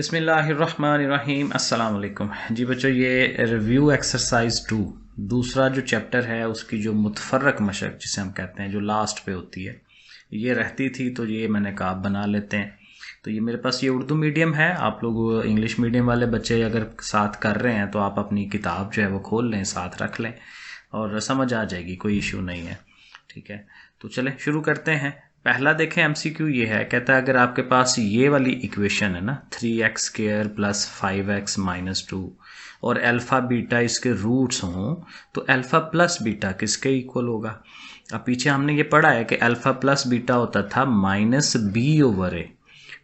बिस्मिल्लाहिर्रहमानिर्रहीम अस्सलाम वालेकुम। जी बच्चों, ये रिव्यू एक्सरसाइज 2 दूसरा जो चैप्टर है उसकी जो मुतफर्रक मशक जिसे हम कहते हैं, जो लास्ट पे होती है, ये रहती थी तो ये मैंने कहा बना लेते हैं। तो ये मेरे पास ये उर्दू मीडियम है। आप लोग इंग्लिश मीडियम वाले बच्चे अगर साथ कर रहे हैं तो आप अपनी किताब जो है वो खोल लें, साथ रख लें और समझ आ जाएगी, कोई इशू नहीं है। ठीक है, तो चलें शुरू करते हैं। पहला देखें एमसीक्यू ये है, कहता है अगर आपके पास ये वाली इक्वेशन है ना 3x² प्लस 5x माइनस 2 और अल्फ़ा बीटा इसके रूट्स हों तो अल्फ़ा प्लस बीटा किसके इक्वल होगा। अब पीछे हमने ये पढ़ा है कि अल्फ़ा प्लस बीटा होता था -b/a,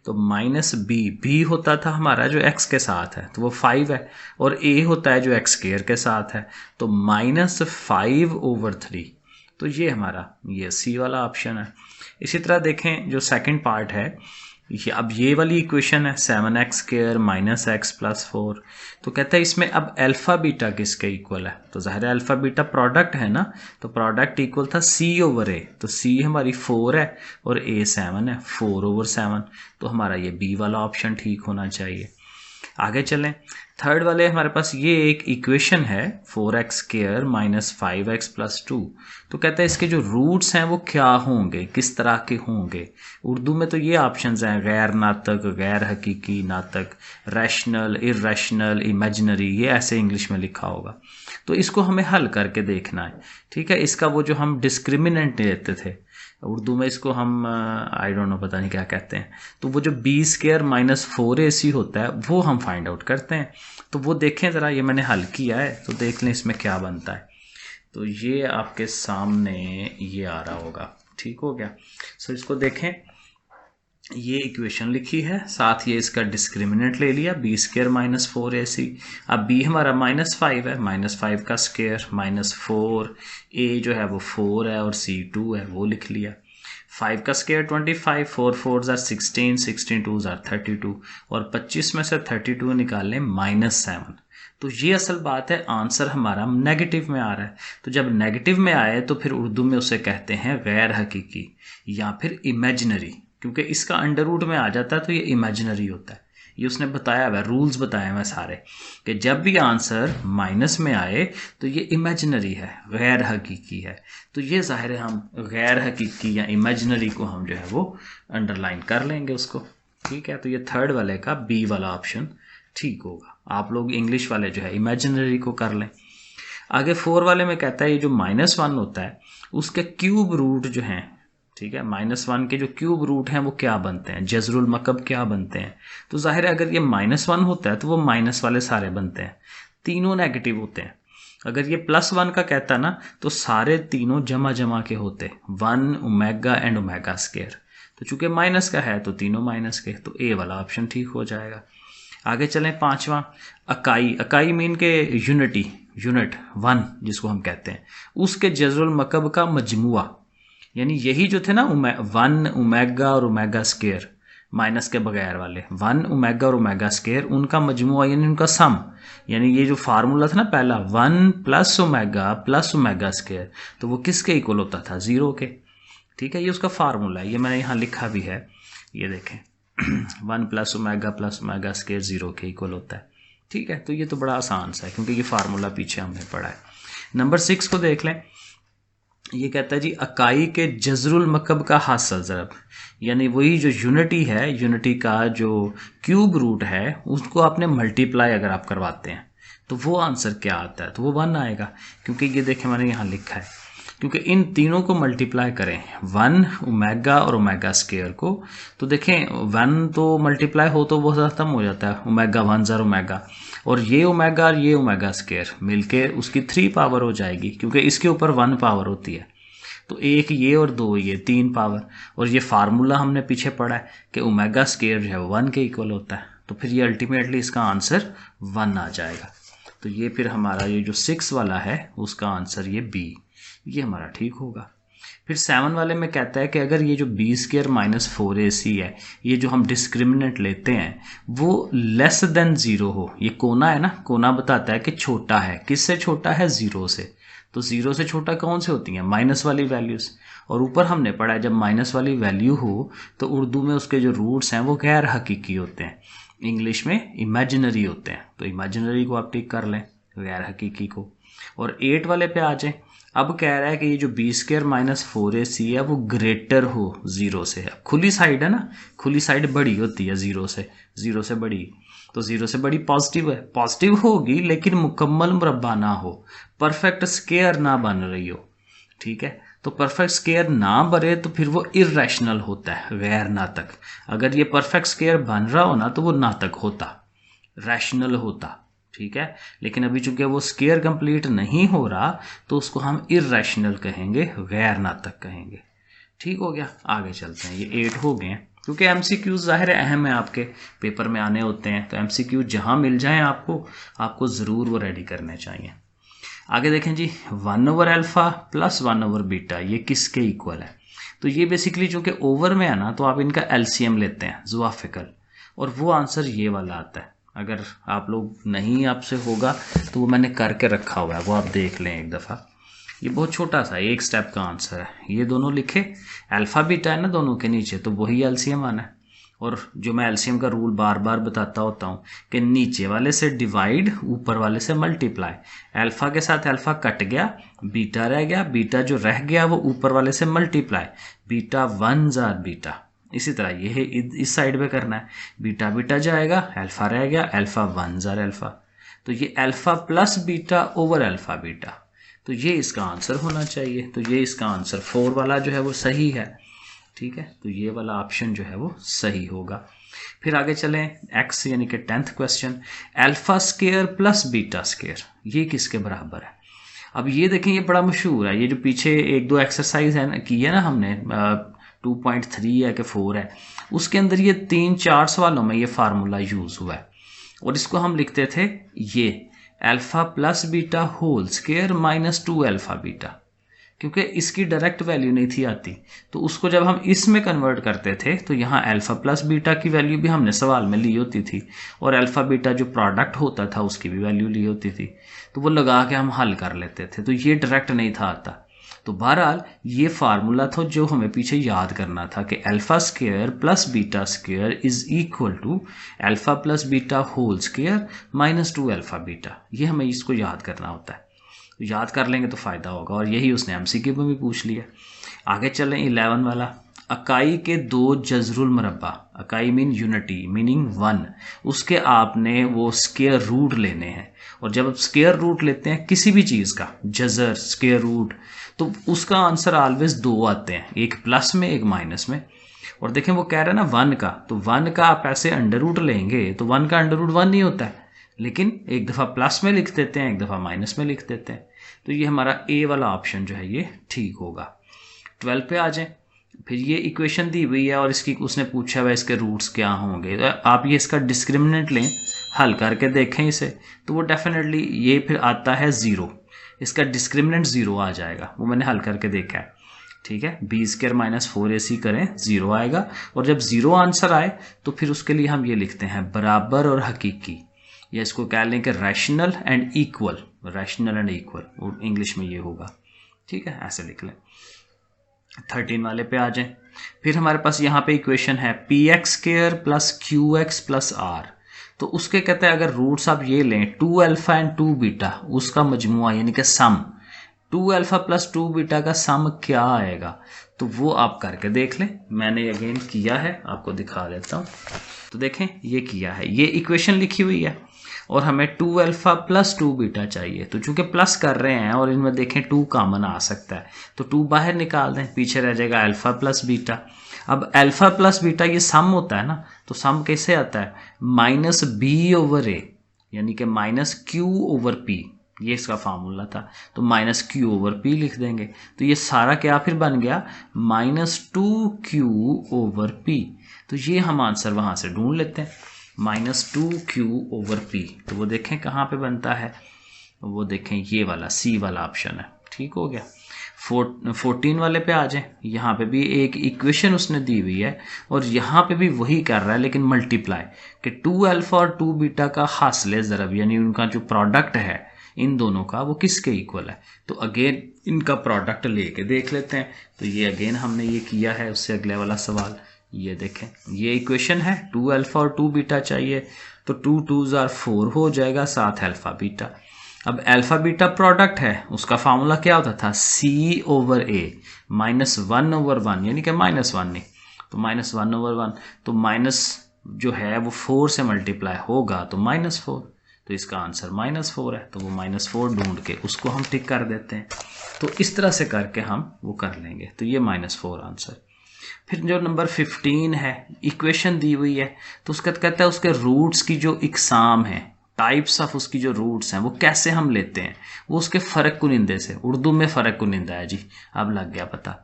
तो -b होता था हमारा जो x के साथ है तो वो 5 है, और a होता है जो x² के साथ है तो -5/3। तो ये हमारा ये सी वाला ऑप्शन है। इसी तरह देखें जो सेकंड पार्ट है, अब ये वाली इक्वेशन है 7x² माइनस x प्लस 4, तो कहता है इसमें अब अल्फ़ा बीटा किसके इक्वल है। तो ज़ाहिर है अल्फ़ा बीटा प्रोडक्ट है ना, तो प्रोडक्ट इक्वल था c/a, तो c हमारी 4 है और a 7 है, 4/7। तो हमारा ये b वाला ऑप्शन ठीक होना चाहिए। आगे चलें, थर्ड वाले हमारे पास ये एक इक्वेशन है 4x² माइनस 5x प्लस 2, तो कहता है इसके जो रूट्स हैं वो क्या होंगे, किस तरह के होंगे। उर्दू में तो ये ऑप्शंस हैं गैर नातक, गैर हकीकी, नातक, रैशनल, इर्रेशनल, इमेजिनरी, ये ऐसे इंग्लिश में लिखा होगा। तो इसको हमें हल करके देखना है। ठीक है, इसका वो जो हम डिस्क्रिमिनेंट लेते थे उर्दू में, इसको हम आई डोंट नो, पता नहीं क्या कहते हैं, तो वो जो b² माइनस 4ac होता है वो हम फाइंड आउट करते हैं। तो वो देखें ज़रा, ये मैंने हल किया है तो देख लें इसमें क्या बनता है। तो ये आपके सामने ये आ रहा होगा, ठीक हो गया। सो इसको देखें, ये इक्वेशन लिखी है, साथ ये इसका डिस्क्रिमिनेंट ले लिया b² माइनस 4ac। अब b हमारा -5 है, -5 का स्क्वायर माइनस 4, a जो है वो 4 है और c 2 है, वो लिख लिया। 5 का square 25, 4 4s are 16, 16 2s are 32, और 25 में से 32 निकाल लें -7। तो ये असल बात है, आंसर हमारा नेगेटिव में आ रहा है। तो जब नेगेटिव में आए तो फिर उर्दू में उसे कहते हैं गैर हकीकी या फिर इमेजिनरी, क्योंकि इसका अंडर रूट में आ जाता है तो ये इमेजिनरी होता है। ये उसने बताया हुआ, रूल्स बताए हुए सारे, कि जब भी आंसर माइनस में आए तो ये इमेजिनरी है, गैर हकीकी है। तो ये ज़ाहिर है हम गैर हकीकी या इमेजिनरी को हम जो है वो अंडरलाइन कर लेंगे उसको। ठीक है, तो ये थर्ड वाले का बी वाला ऑप्शन ठीक होगा। आप लोग इंग्लिश वाले जो है इमेजिनरी को कर लें। आगे 4 वाले में कहता है ये जो -1 होता है उसके क्यूब रूट जो हैं, ठीक है, -1 के जो क्यूब रूट हैं वो क्या बनते हैं, जज़रुल मकब क्या बनते हैं। तो जाहिर है अगर ये -1 होता है तो वो माइनस वाले सारे बनते हैं, तीनों नेगेटिव होते हैं। अगर ये +1 का कहता है ना तो सारे तीनों जमा जमा के होते, 1 ओमेगा एंड ओमेगा स्क्वायर। तो चूंकि माइनस का है तो तीनों माइनस के, तो ए वाला ऑप्शन ठीक हो जाएगा। आगे चलें, 5वां अकाई। अकाई मीन के यूनिटी, यूनिट 1 जिसको हम कहते हैं, उसके जज़रुल मकब का मजमुआ, यानी यही जो थे ना 1 ओमेगा और ओमेगा स्क्वायर, माइनस के बगैर वाले 1 ओमेगा और ओमेगा स्क्वायर, उनका मजमुआ यानी उनका सम, यानी ये जो फार्मूला था ना पहला 1 प्लस ओमेगा स्क्वायर, तो वो किसके इक्वल होता था, 0 के। ठीक है, ये उसका फार्मूला है, ये मैंने यहाँ लिखा भी है, ये देखें 1 प्लस ओमेगा स्क्वायर 0 के इक्वल होता है। ठीक है, तो ये तो बड़ा आसान सा है क्योंकि ये फार्मूला पीछे हमने पढ़ा है। नंबर 6 को देख लें, ये कहता है जी अकाई के जज़रुल मकब का हासिल ज़रब, यानी वही जो यूनिटी है, यूनिटी का जो क्यूब रूट है उसको आपने मल्टीप्लाई अगर आप करवाते हैं तो वो आंसर क्या आता है, तो वो 1 आएगा। क्योंकि ये देखें मैंने यहाँ लिखा है, क्योंकि इन तीनों को मल्टीप्लाई करें 1 ओमेगा और ओमेगा स्क्वायर को, तो देखें 1 तो मल्टीप्लाई हो तो वो ख़त्म हो जाता है, ओमेगा 1 ओमेगा, और ये ओमेगा स्क्वायर मिलके उसकी 3 पावर हो जाएगी, क्योंकि इसके ऊपर 1 पावर होती है। तो एक ये और 2 ये 3 पावर, और ये फार्मूला हमने पीछे पढ़ा है कि ओमेगा स्क्वायर जो है 1 के इक्वल होता है, तो फिर ये अल्टीमेटली इसका आंसर 1 आ जाएगा। तो ये फिर हमारा ये जो 6 वाला है उसका आंसर ये बी, ये हमारा ठीक होगा। फिर 7 वाले में कहता है कि अगर ये जो b² माइनस 4ac है, ये जो हम डिस्क्रिमिनेंट लेते हैं वो लेस देन 0 हो, ये कोना है ना, कोना बताता है कि छोटा है, किससे छोटा है, 0 से। तो 0 से छोटा कौन से होती हैं, माइनस वाली वैल्यूज़। और ऊपर हमने पढ़ा है जब माइनस वाली वैल्यू हो तो उर्दू में उसके जो रूट्स हैं वो गैर हकीकी होते हैं। इंग्लिश में इमेजिनरी होते हैं, तो इमेजिनरी को आप टिक कर लें, गैर हकीकी को। और 8 वाले पे आ जाए। अब कह रहा है कि ये जो बी स्क्र माइनस 4ac है वो ग्रेटर हो 0 से। अब खुली साइड है ना, खुली साइड बड़ी होती है 0 से बड़ी, तो 0 से बड़ी पॉजिटिव है, पॉजिटिव होगी लेकिन मुकम्मल मुरब्बा ना हो, परफेक्ट स्क्वायर ना बन रही हो। ठीक है, तो परफेक्ट स्क्वायर ना बने तो फिर वो इर्रेशनल होता है, गैर नातक। अगर ये परफेक्ट स्क्वायर बन रहा हो ना तो वो नातक होता, रैशनल होता। ठीक है, लेकिन अभी चूंकि वो स्क्वायर कंप्लीट नहीं हो रहा तो उसको हम इर्रेशनल कहेंगे, गैर नातक कहेंगे। ठीक हो गया, आगे चलते हैं। ये 8 हो गए हैं, क्योंकि एमसीक्यूज जाहिर है अहम है, आपके पेपर में आने होते हैं, तो एमसीक्यू जहां मिल जाएं आपको ज़रूर वो रेडी करने चाहिए। आगे देखें जी, 1/α प्लस 1/β ये किसके इक्वल है? तो ये बेसिकली चूंकि ओवर में है ना, तो आप इनका एलसीएम लेते हैं, ज़ुआफिकल, और वो आंसर ये वाला आता है। अगर आप लोग नहीं आपसे होगा तो वो मैंने करके रखा हुआ है, वो आप देख लें एक दफ़ा। ये बहुत छोटा सा एक स्टेप का आंसर है। ये दोनों लिखे, अल्फा बीटा है ना दोनों के नीचे, तो वही एलसीएम आना है। और जो मैं एलसीएम का रूल बार बार बताता होता हूँ कि नीचे वाले से डिवाइड, ऊपर वाले से मल्टीप्लाई। अल्फा के साथ अल्फा कट गया, बीटा रह गया, बीटा जो रह गया वो ऊपर वाले से मल्टीप्लाई, बीटा 1 जार बीटा। इसी तरह ये इस साइड पे करना है, बीटा बीटा जाएगा, अल्फा रह गया, अल्फा 1 जार अल्फा। तो ये alpha plus beta over alpha beta, तो ये इसका आंसर होना चाहिए। तो ये इसका आंसर 4 वाला जो है वो सही है। ठीक है, तो ये वाला ऑप्शन जो है वो सही होगा। फिर आगे चलें, x यानी कि 10th question, alpha square plus beta square ये किसके बराबर है? अब ये देखें, ये बड़ा मशहूर है। ये जो पीछे 1-2 एक्सरसाइज है ना, की है ना हमने, 2.3 है कि 4 है, उसके अंदर ये 3-4 सवालों में ये फार्मूला यूज हुआ है। और इसको हम लिखते थे ये alpha plus beta whole square minus 2 alpha beta, क्योंकि इसकी डायरेक्ट वैल्यू नहीं थी आती, तो उसको जब हम इसमें कन्वर्ट करते थे तो यहाँ अल्फा प्लस बीटा की वैल्यू भी हमने सवाल में ली होती थी, और अल्फा बीटा जो प्रोडक्ट होता था उसकी भी वैल्यू ली होती थी, तो वो लगा के हम हल कर लेते थे, तो ये डायरेक्ट नहीं था आता। तो बहरहाल ये फार्मूला था जो हमें पीछे याद करना था कि alpha square plus beta square is equal to alpha plus beta whole square minus 2 alpha beta. ये हमें इसको याद करना होता है, तो याद कर लेंगे तो फ़ायदा होगा, और यही उसने एमसीक्यू में भी पूछ लिया। आगे चलें, 11 वाला, इकाई के 2 जज़रुल मुरब्बा, इकाई मीन यूनिटी मीनिंग 1, उसके आपने वो स्क्वायर रूट लेने हैं। और जब आप स्क्वायर रूट लेते हैं किसी भी चीज़ का, जज़र स्क्वायर रूट, तो उसका आंसर ऑलवेज 2 आते हैं, एक प्लस में एक माइनस में। और देखें वो कह रहा है ना 1 का, तो 1 का आप ऐसे अंडर रूट लेंगे तो 1 का अंडर रूट 1 नहीं होता है, लेकिन एक दफ़ा प्लस में लिख देते हैं, एक दफ़ा माइनस में लिख देते हैं। तो ये हमारा ए वाला ऑप्शन जो है ये ठीक होगा। 12 पे आ जाएं। फिर ये इक्वेशन दी हुई है और इसकी उसने पूछा हुआ इसके रूट्स क्या होंगे, तो आप ये इसका डिस्क्रिमिनेंट लें, हल करके देखें इसे, तो वो डेफिनेटली ये फिर आता है 0, इसका डिस्क्रिमिनेंट 0 आ जाएगा, वो मैंने हल करके देखा है। ठीक है, बी स्क्वायर माइनस 4ac करें 0 आएगा, और जब 0 आंसर आए तो फिर उसके लिए हम ये लिखते हैं बराबर और हकीकी, या इसको कह लें कि rational and equal, rational and equal English में ये होगा। ठीक है, ऐसे लिख लें। 13 वाले पे आ जाएं। फिर हमारे पास यहाँ पे इक्वेशन है px square plus qx plus r, तो उसके कहते हैं अगर रूट्स आप ये लें 2 अल्फा एंड 2 बीटा, उसका मजमुआ यानी कि सम, 2 अल्फा प्लस 2 बीटा का सम क्या आएगा, तो वो आप करके देख लें। मैंने अगेन किया है, आपको दिखा देता हूँ। तो देखें ये किया है, ये इक्वेशन लिखी हुई है और हमें 2 अल्फा प्लस 2 बीटा चाहिए, तो चूंकि प्लस कर रहे हैं और इनमें देखें 2 कॉमन आ सकता है, तो 2 बाहर निकाल दें, पीछे रह जाएगा अल्फा प्लस बीटा। अब अल्फा प्लस बीटा ये सम होता है ना, तो सम कैसे आता है, माइनस बी ओवर ए, यानी कि माइनस क्यू ओवर पी, ये इसका फार्मूला था, तो माइनस क्यू ओवर पी लिख देंगे। तो ये सारा क्या फिर बन गया माइनस 2q ओवर पी, तो ये हम आंसर वहाँ से ढूंढ लेते हैं, माइनस 2q ओवर पी। तो वो देखें कहाँ पे बनता है, वो देखें ये वाला सी वाला ऑप्शन है। ठीक हो गया। 14 वाले पे आ जाए। यहाँ पे भी एक इक्वेशन उसने दी हुई है और यहाँ पे भी वही कर रहा है, लेकिन मल्टीप्लाई कि 2 अल्फा और 2 बीटा का हासिल ज़रब, यानी उनका जो प्रोडक्ट है इन दोनों का, वो किसके इक्वल है। तो अगेन इनका प्रोडक्ट लेके देख लेते हैं। तो ये अगेन हमने ये किया है, उससे अगले वाला सवाल ये देखें ये इक्वेशन है, 2 अल्फा और 2 बीटा चाहिए, तो 2 2s are 4 हो जाएगा, साथ अल्फा बीटा। अब अल्फा बीटा प्रोडक्ट है, उसका फार्मूला क्या होता था, C/A -1/1, यानी कि -1 नहीं तो -1/1, तो माइनस जो है वो 4 से मल्टीप्लाई होगा तो -4, तो इसका आंसर -4 है, तो वो -4 ढूंढ के उसको हम टिक कर देते हैं। तो इस तरह से करके हम वो कर लेंगे, तो ये -4 आंसर। फिर जो नंबर 15 है, इक्वेशन दी हुई है, तो उसका कहता है उसके रूट्स की जो इकसाम है, टाइप्स ऑफ उसकी जो रूट्स हैं वो कैसे हम लेते हैं, वो उसके फ़र्क कुनिंदे से, उर्दू में फ़र्क कुनिंदा है जी, अब लग गया पता।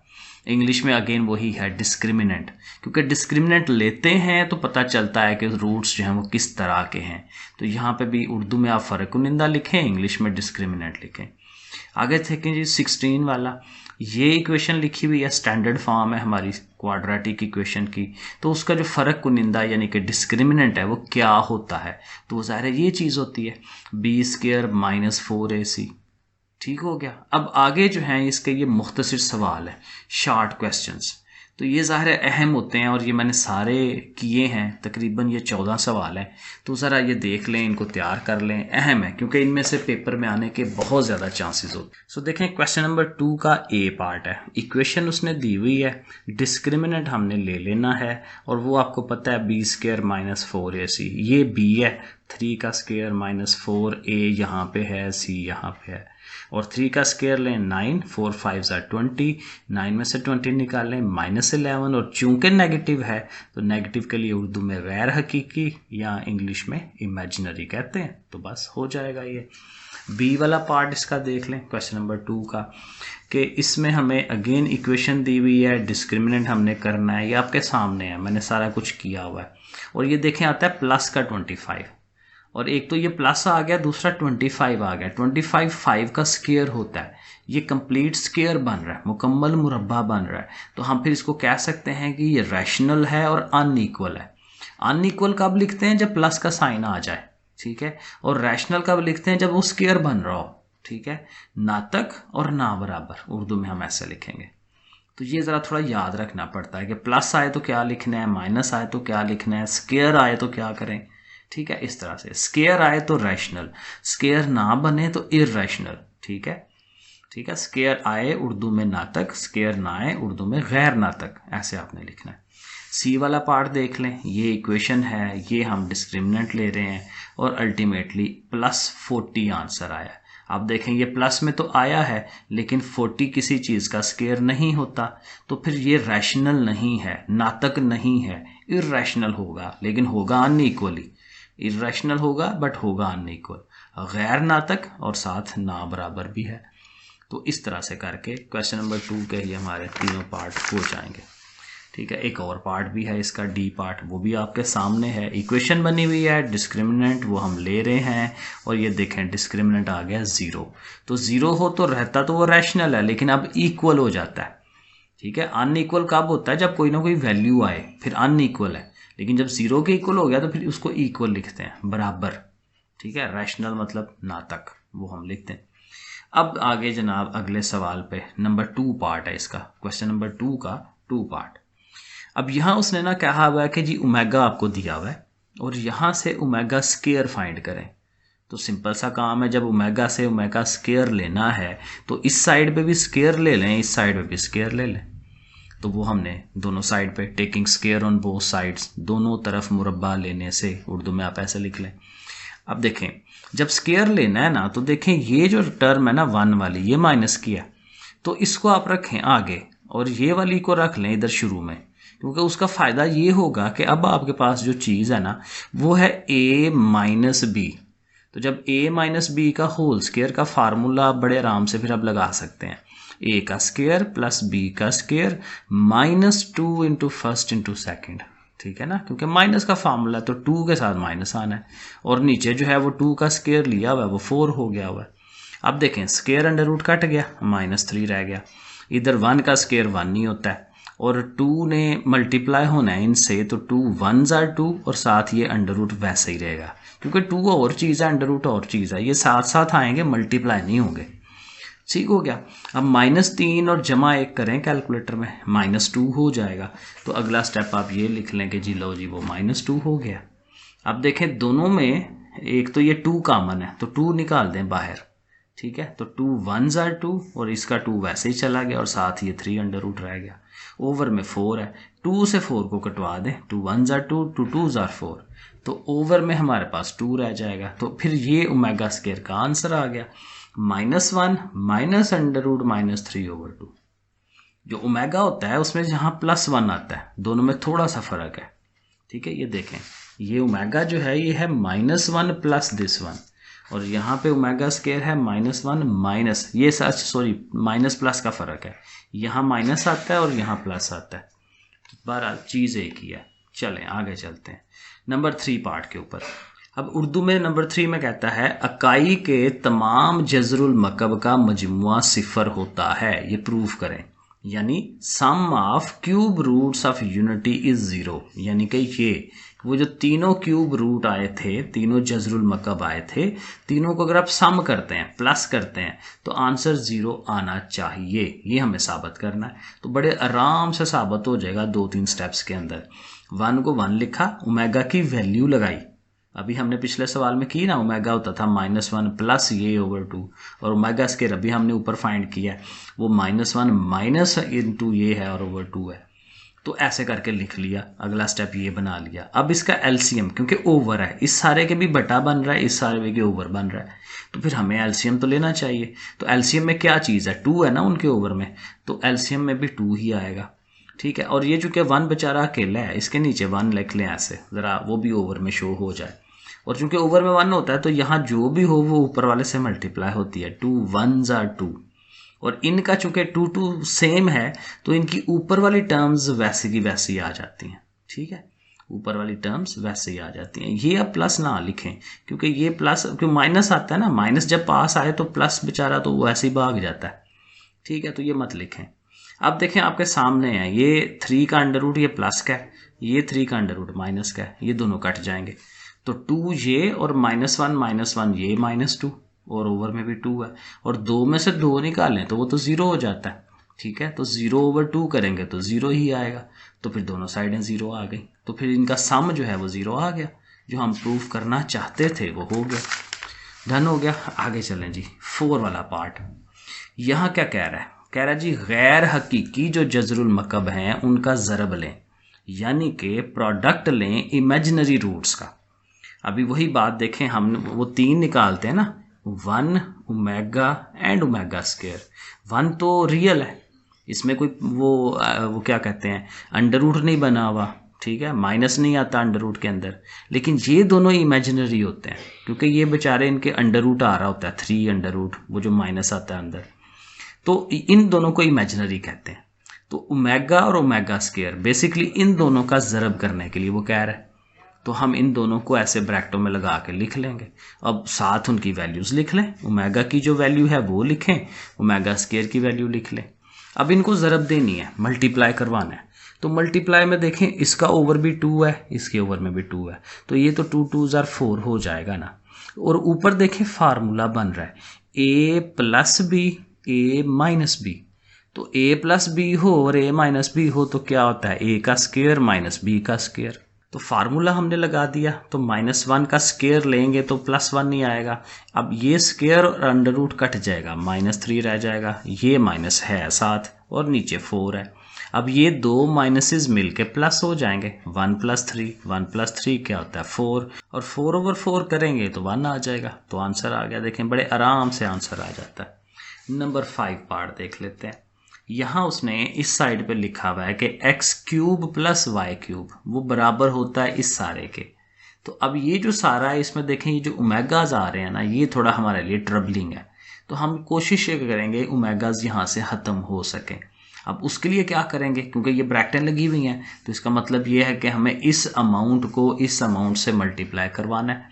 इंग्लिश में अगेन वही है डिस्क्रिमिनेंट, क्योंकि डिस्क्रिमिनेंट लेते हैं तो पता चलता है कि रूट्स जो हैं वो किस तरह के हैं। तो यहाँ पे भी उर्दू में आप फ़र्क कुनिंदा लिखें, इंग्लिश में डिस्क्रिमिनेंट लिखें। आगे देखें जी 16 वाला, ये इक्वेशन लिखी हुई है, स्टैंडर्ड फॉर्म है हमारी क्वाड्रेटिक इक्वेशन की, तो उसका जो फ़र्क कुनिंदा यानी कि डिस्क्रिमिनेंट है वो क्या होता है, तो वो ज़ाहिर है ये चीज़ होती है B² - 4AC। ठीक हो गया। अब आगे जो हैं इसके ये मुख्तसर सवाल है, शॉर्ट क्वेश्चंस, तो ये ज़ाहिर है अहम होते हैं और ये मैंने सारे किए हैं, तकरीबन ये 14 सवाल हैं, तो ज़रा ये देख लें, इनको तैयार कर लें, अहम है क्योंकि इनमें से पेपर में आने के बहुत ज़्यादा चांसेस होते हैं। सो देखें क्वेश्चन नंबर 2 का ए पार्ट है, इक्वेशन उसने दी हुई है, डिस्क्रिमिनेंट हमने ले लेना है और वो आपको पता है B² - 4AC, ये B है, 3² - 4A यहाँ पे है, C यहाँ पे है, और 3 का स्क्वायर लें 9, 4 5 20, 9 में से 20 निकालें -11, और चूंकि नेगेटिव है तो नेगेटिव के लिए उर्दू में गैर हकीकी या इंग्लिश में इमेजिनरी कहते हैं, तो बस हो जाएगा ये। बी वाला पार्ट इसका देख लें क्वेश्चन नंबर 2 का, कि इसमें हमें अगेन इक्वेशन दी हुई है, डिस्क्रिमिनेंट हमने करना है, ये आपके सामने है, मैंने सारा कुछ किया हुआ है, और ये देखें आता है प्लस का 25, और एक तो ये प्लस आ गया, दूसरा 25 आ गया, 25 5 का स्क्वायर होता है, ये कंप्लीट स्क्वायर बन रहा है, मुकम्मल मुरब्बा बन रहा है, तो हम फिर इसको कह सकते हैं कि ये रैशनल है और अनइक्वल है। अनइक्वल कब लिखते हैं, जब प्लस का साइन आ जाए, ठीक है, और रैशनल कब लिखते हैं, जब वो स्क्वायर बन रहा हो, ठीक है, ना तक और ना बराबर, उर्दू में हम ऐसे लिखेंगे। तो ये ज़रा थोड़ा याद रखना पड़ता है कि प्लस आए तो क्या लिखना है, माइनस आए तो क्या लिखना है, स्क्वायर आए तो क्या करें, ठीक है, इस तरह से। स्क्वायर आए तो रैशनल, स्क्वायर ना बने तो इररैशनल, ठीक है, ठीक है, स्क्वायर आए उर्दू में नातक, स्क्वायर ना आए उर्दू में गैर नातक, ऐसे आपने लिखना है। सी वाला पार्ट देख लें, ये इक्वेशन है, ये हम डिस्क्रिमिनेंट ले रहे हैं और अल्टीमेटली +40 आंसर आया। आप देखें ये प्लस में तो आया है लेकिन 40 किसी चीज़ का स्क्वायर नहीं होता, तो फिर ये रैशनल नहीं है, नातक नहीं है, इररैशनल होगा, लेकिन होगा अनइक्वली, इररैशनल होगा बट होगा अनइक्वल, गैर नातक और साथ ना बराबर भी है। तो इस तरह से करके क्वेश्चन नंबर 2 के ही हमारे तीनों पार्ट हो जाएंगे, ठीक है। एक और पार्ट भी है इसका, डी पार्ट, वो भी आपके सामने है, इक्वेशन बनी हुई है, डिस्क्रिमिनेंट वो हम ले रहे हैं, और ये देखें डिस्क्रिमिनेंट आ गया 0, तो 0 हो तो रहता तो वो रैशनल है, लेकिन अब इक्वल हो जाता है, ठीक है। अनइक्वल कब होता है, जब कोई ना कोई वैल्यू आए, फिर अनइक्वल है, लेकिन जब 0 के इक्वल हो गया तो फिर उसको इक्वल लिखते हैं, बराबर, ठीक है, रैशनल मतलब नातक, वो हम लिखते हैं। अब आगे जनाब अगले सवाल पे, नंबर 2 पार्ट है इसका, क्वेश्चन नंबर 2 का 2 पार्ट। अब यहाँ उसने ना कहा हुआ है कि जी ओमेगा आपको दिया हुआ है और यहाँ से ओमेगा स्क्वायर फाइंड करें, तो सिंपल सा काम है, जब ओमेगा से ओमेगा स्क्वायर लेना है तो इस साइड पे भी स्क्वायर ले लें, इस साइड पे भी स्क्वायर ले लें, तो वो हमने दोनों साइड पे taking square on both sides, दोनों तरफ मुरब्बा लेने से, उर्दू में आप ऐसे लिख लें। अब देखें जब स्क्वायर लेना है ना, तो देखें ये जो टर्म है ना 1 वाली, ये माइनस किया, तो इसको आप रखें आगे और ये वाली को रख लें इधर शुरू में, क्योंकि उसका फ़ायदा ये होगा कि अब आपके पास जो चीज़ है ना वो है a - b, तो जब a - b का होल स्क्वायर का फार्मूला बड़े आराम से फिर आप लगा सकते हैं, a का स्क्वायर प्लस b का square -2 into first into second, ठीक है ना, क्योंकि माइनस का फार्मूला तो 2 के साथ माइनस आना है, और नीचे जो है वो 2 का स्क्वायर लिया हुआ है वो 4 हो गया हुआ है। अब देखें स्क्वायर अंडर रूट कट गया, -3 रह गया, इधर 1 का स्क्वायर 1 नहीं होता है, और 2 ने मल्टीप्लाई होना है इनसे, तो 2 1s are 2 और साथ ये अंडर रूट वैसे ही रहेगा, क्योंकि 2 और चीज़ है, अंडर रूट और चीज़ है, ये साथ साथ आएंगे, मल्टीप्लाई नहीं होंगे। ठीक हो गया। अब -3 और -1 करें कैलकुलेटर में, -2 हो जाएगा। तो अगला स्टेप आप ये लिख लें कि जी लो जी वो -2 हो गया। अब देखें दोनों में एक तो ये 2 कॉमन है, तो 2 निकाल दें बाहर, ठीक है। तो 2 1s are 2 और इसका 2 वैसे ही चला गया और साथ ये 3 रह गया। ओवर में 4 है, 2 से 4 को कटवा दें, 2 1s are 2, 2 2s are 4, तो ओवर में हमारे पास 2 रह जाएगा। तो फिर ये ओमेगा स्क्वायर का आंसर आ गया, -1 माइनस √-3/2। जो ओमेगा होता है उसमें जहाँ +1 आता है, दोनों में थोड़ा सा फर्क है, ठीक है। ये देखें, ये ओमेगा जो है ये है -1 प्लस दिस वन, और यहाँ पे ओमेगा स्क्वायर है -1 माइनस, ये सच सॉरी माइनस प्लस का फ़र्क है, यहाँ माइनस आता है और यहाँ प्लस आता है। बहरहाल चीज़ एक ही है। चलें आगे चलते हैं नंबर 3 पार्ट के ऊपर। अब उर्दू में नंबर 3 में कहता है अकाई के तमाम जज़रुल मकब का मजमुआ सिफर होता है, ये प्रूफ करें। यानी sum of cube roots of unity is 0, यानी कि ये वो जो तीनों क्यूब रूट आए थे, तीनों जज़रुल मकब आए थे, तीनों को अगर आप सम करते हैं, प्लस करते हैं, तो आंसर 0 आना चाहिए। ये हमें साबित करना है। तो बड़े आराम से साबित हो जाएगा 2-3 स्टेप्स के अंदर। 1 को 1 लिखा, ओमेगा की वैल्यू लगाई, अभी हमने पिछले सवाल में की ना, ओमेगा होता था -1 प्लस ये ओवर 2, और ओमेगा स्क्वायर अभी हमने ऊपर फाइंड किया है, वो -1 माइनस इंटू ये है और ओवर 2 है। तो ऐसे करके लिख लिया, अगला स्टेप ये बना लिया। अब इसका एलसीएम, क्योंकि ओवर है, इस सारे के भी बटा बन रहा है, इस सारे के ओवर बन रहा है, तो फिर हमें एलसीएम तो लेना चाहिए। तो एलसीएम में क्या चीज़ है, 2 है ना उनके ओवर में, तो एलसीएम में भी 2 ही आएगा, ठीक है। और ये चूँकि 1 बेचारा अकेला है, इसके नीचे 1 लिख लें ऐसे, ज़रा वो भी ओवर में शो हो जाए। और चूंकि ओवर में 1 होता है तो यहाँ जो भी हो वो ऊपर वाले से मल्टीप्लाई होती है, 2 1s are 2, और इनका चूंकि 2 2 सेम है तो इनकी ऊपर वाली टर्म्स वैसे की वैसी आ जाती हैं, ठीक है। ऊपर वाली टर्म्स वैसे ही आ जाती हैं। ये अब प्लस ना लिखें, क्योंकि ये प्लस, क्योंकि माइनस आता है ना, माइनस जब पास आए तो प्लस बेचारा तो वैसे ही भाग जाता है, ठीक है। तो ये मत लिखें। अब देखें आपके सामने है, ये 3 का अंडर रूट ये प्लस का है, ये 3 का अंडर रूट माइनस का है, ये दोनों कट जाएंगे, तो 2 ये और -1 ये -2, और ओवर में भी 2 है, और 2 में से 2 निकालें तो वो तो 0 हो जाता है, ठीक है। तो 0/2 करेंगे तो 0 ही आएगा, तो फिर दोनों साइडें 0 आ गई, तो फिर इनका सम जो है वो 0 आ गया। जो हम प्रूफ करना चाहते थे वो हो गया, डन हो गया। आगे चलें जी, 4 वाला पार्ट। यहाँ क्या कह रहा है, कह रहा है जी गैर हकीकी जो जज़रुल मकब हैं उनका ज़रब लें, यानी कि प्रोडक्ट लें इमेजिनरी रूट्स का। अभी वही बात देखें, हम वो 3 निकालते हैं ना, 1 ओमेगा एंड ओमेगा स्क्वायर। 1 तो रियल है, इसमें कोई वो क्या कहते हैं, अंडर रूट नहीं बना हुआ, ठीक है, माइनस नहीं आता अंडर रूट के अंदर। लेकिन ये दोनों इमेजिनरी होते हैं, क्योंकि ये बेचारे इनके अंडर रूट आ रहा होता है, 3 अंडर रूट, वो जो माइनस आता है अंदर, तो इन दोनों को इमेजिनरी कहते हैं। तो ओमेगा और ओमेगा स्क्वायर बेसिकली इन दोनों का ज़रब करने के लिए वो कह रहा है, तो हम इन दोनों को ऐसे ब्रैकेटों में लगा के लिख लेंगे। अब साथ उनकी वैल्यूज़ लिख लें, ओमेगा की जो वैल्यू है वो लिखें, ओमेगा स्क्वायर की वैल्यू लिख लें। अब इनको ज़रब देनी है, मल्टीप्लाई करवाना है, तो मल्टीप्लाई में देखें इसका ओवर भी 2 है, इसके ओवर में भी 2 है, तो ये तो 2 2s are 4 हो जाएगा ना। और ऊपर देखें फार्मूला बन रहा है a plus B a minus B, तो a प्लस बी हो और a माइनस बी हो तो क्या होता है, a का स्क्वायर माइनस b का स्क्वायर। तो फार्मूला हमने लगा दिया, तो -1 का स्क्वायर लेंगे तो +1 नहीं आएगा। अब ये स्क्वायर और अंडर रूट कट जाएगा, -3 रह जाएगा, ये माइनस है 7 और नीचे 4 है। अब ये 2 माइनसेस मिलके प्लस हो जाएंगे, 1 + 3, 1 + 3 क्या होता है 4, और 4/4 करेंगे तो 1 आ जाएगा। तो आंसर आ गया, देखें बड़े आराम से आंसर आ जाता है। नंबर 5 पार्ट देख लेते हैं। यहाँ उसने इस साइड पे लिखा हुआ है कि x³ + y³ वो बराबर होता है इस सारे के। तो अब ये जो सारा है इसमें देखें, ये जो ओमेगाज आ रहे हैं ना, ये थोड़ा हमारे लिए ट्रबलिंग है, तो हम कोशिश ये करेंगे ओमेगाज यहाँ से ख़त्म हो सकें। अब उसके लिए क्या करेंगे, क्योंकि ये ब्रैकेटें लगी हुई हैं, तो इसका मतलब ये है कि हमें इस अमाउंट को इस अमाउंट से मल्टीप्लाई करवाना है।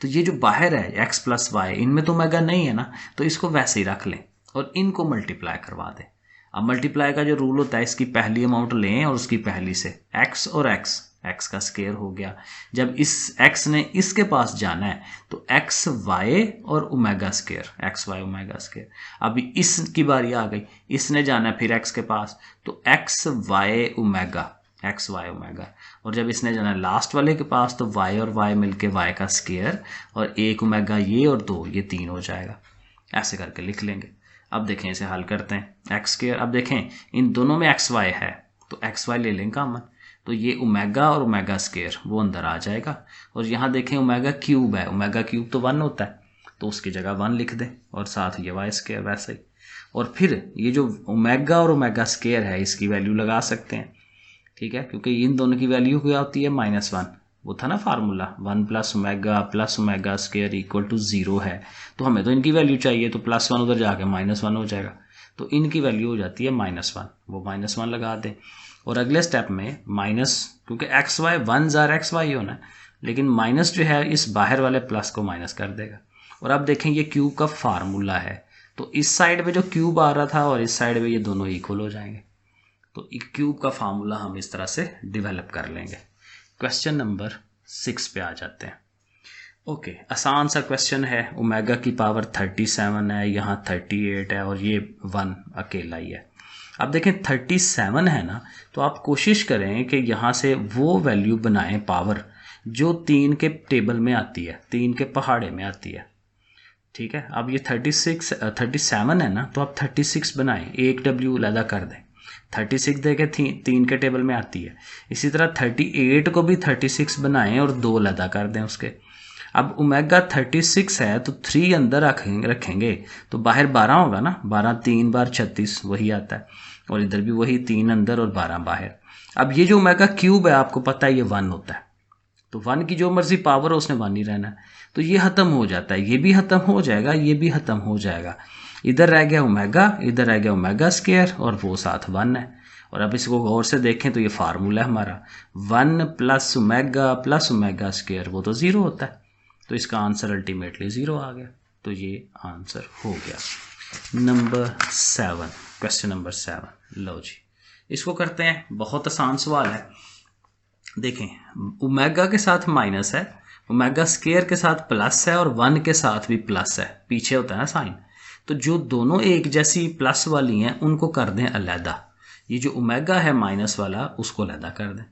तो ये जो बाहर है x + y, इनमें तो ओमेगा नहीं है ना, तो इसको वैसे ही रख लें और इनको मल्टीप्लाई करवा दें। अब मल्टीप्लाई का जो रूल होता है, इसकी पहली अमाउंट लें और उसकी पहली से x और x, एक्स का स्केयर हो गया। जब इस एक्स ने इसके पास जाना है तो एक्स वाई और omega square, X Y omega square. अभी इसकी बारी आ गई, इसने जाना है फिर एक्स के पास, तो X Y omega, X Y omega. और जब इसने जाना है लास्ट वाले के पास तो वाई और वाई मिलके वाई का स्केयर, और एक ओमेगा ये और दो, ये 3 हो जाएगा। ऐसे करके लिख लेंगे। अब देखें इसे हल करते हैं। एक्स स्केयर, अब देखें इन दोनों में एक्स वाई है तो एक्स वाई ले लेंगे कॉमन, तो ये ओमेगा और ओमेगा स्केयर वो अंदर आ जाएगा। और यहाँ देखें ओमेगा क्यूब है, ओमेगा क्यूब तो 1 होता है तो उसकी जगह 1 लिख दें, और साथ ये वाई स्केयर वैसे ही। और फिर ये जो ओमेगा और ओमेगा स्केयर है इसकी वैल्यू लगा सकते हैं, ठीक है, क्योंकि इन दोनों की वैल्यू क्या होती है -1। वो था ना formula 1 + omega square equal to 0 है, तो हमें तो इनकी वैल्यू चाहिए, तो +1 उधर जाके -1 हो जाएगा, तो इनकी वैल्यू हो जाती है -1, वो -1 लगा दें। और अगले स्टेप में माइनस, क्योंकि एक्स वाई 1 जार एक्स वाई होना है, लेकिन माइनस जो है इस बाहर वाले प्लस को माइनस कर देगा। और अब देखें ये क्यूब का फार्मूला है, तो इस साइड पे जो क्यूब आ रहा था और इस साइड पे ये दोनों इक्वल हो जाएंगे, तो क्यूब का फार्मूला हम इस तरह से डिवेलप कर लेंगे। क्वेश्चन नंबर 6 पे आ जाते हैं। ओके, आसान सा क्वेश्चन है। ओमेगा की पावर 37 है, यहाँ 38 है और ये 1 अकेला ही है। अब देखें 37 है ना, तो आप कोशिश करें कि यहाँ से वो वैल्यू बनाएं पावर जो 3 के टेबल में आती है, 3 के पहाड़े में आती है, ठीक है। अब ये 37 है ना, तो आप 36 बनाएं, एक डब्ल्यू अलग कर दें। 36 देखे 3 के टेबल में आती है। इसी तरह 38 को भी 36 बनाएं और 2 अलग कर दें उसके। अब ओमेगा 36 है तो 3 अंदर रखेंगे तो बाहर 12 होगा ना, 12 3 बार 36 वही आता है, और इधर भी वही 3 अंदर और 12 बाहर। अब ये जो ओमेगा क्यूब है आपको पता है ये 1 होता है, तो 1 की जो मर्जी पावर हो उसने 1 ही रहना है, तो ये ख़त्म हो जाता है, ये भी ख़त्म हो जाएगा, ये भी ख़त्म हो जाएगा। इधर रह गया ओमेगा, इधर रह गया ओमेगा स्केयर और वो साथ 1 है। और अब इसको गौर से देखें तो ये फार्मूला है हमारा 1 + ओमेगा स्केयर, वो तो 0 होता है, तो इसका आंसर अल्टीमेटली 0 आ गया। तो ये आंसर हो गया। Number 7, question number 7। लो जी, इसको करते हैं। बहुत आसान सवाल है। देखें ओमेगा के साथ माइनस है, ओमेगा स्केयर के साथ प्लस है और 1 के साथ भी प्लस है, पीछे होता है ना साइन, तो जो दोनों एक जैसी प्लस वाली हैं उनको कर दें अलहदा। ये जो ओमेगा है माइनस वाला उसको अलहदा कर दें।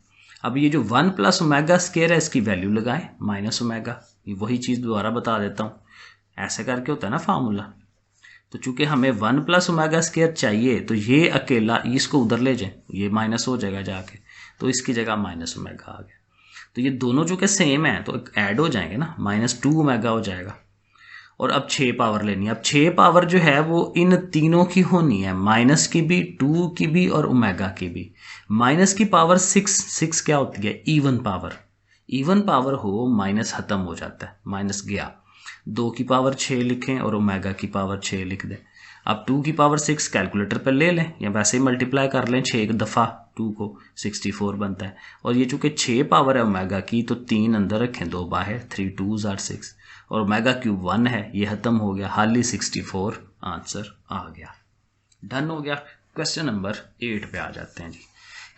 अब ये जो 1 + ओमेगा स्केयर है इसकी वैल्यू लगाएं माइनस ओमेगा, ये वही चीज़ दोबारा बता देता हूँ, ऐसे करके होता है ना फार्मूला। तो चूंकि हमें 1 + ओमेगा स्केयर चाहिए तो ये अकेला इसको उधर ले जाएं, ये माइनस हो जाएगा जाके, तो इसकी जगह माइनस ओमेगा आ गया। तो ये दोनों चूंकि सेम है तो ऐड हो जाएंगे ना, -2 ओमेगा हो जाएगा। और अब 6 पावर लेनी है। अब 6 पावर जो है वो इन तीनों की होनी है, माइनस की भी, 2 की भी और ओमेगा की भी। माइनस की पावर 6 क्या होती है? Even power. इवन पावर हो माइनस खत्म हो जाता है, माइनस गया। 2 की पावर 6 लिखें और ओमेगा की पावर 6 लिख दें। अब 2 की पावर 6 कैलकुलेटर पर ले लें या वैसे ही मल्टीप्लाई कर लें 6 दफ़ा 2 को, 64 बनता है। और ये चूँकि 6 पावर है ओमेगा की तो 3 अंदर रखें 2 बाहर, 3 2s are 6 और ओमेगा क्यूब 1 है, ये खत्म हो गया, हाली 64 आंसर आ गया। डन हो गया। क्वेश्चन नंबर 8 पे आ जाते हैं जी।